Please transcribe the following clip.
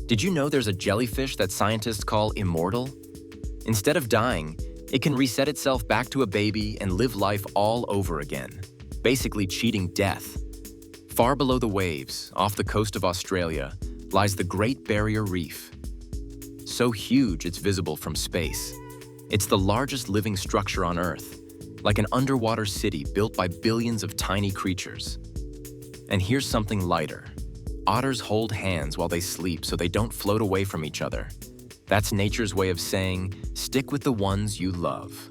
Did you know there's a jellyfish that scientists call immortal? Instead of dying, it can reset itself back to a baby and live life all over again, basically cheating death. Far below the waves, off the coast of Australia, lies the Great Barrier Reef. So huge it's visible from space. It's the largest living structure on Earth, like an underwater city built by billions of tiny creatures. And here's something lighter. Otters hold hands while they sleep so they don't float away from each other. That's nature's way of saying, stick with the ones you love.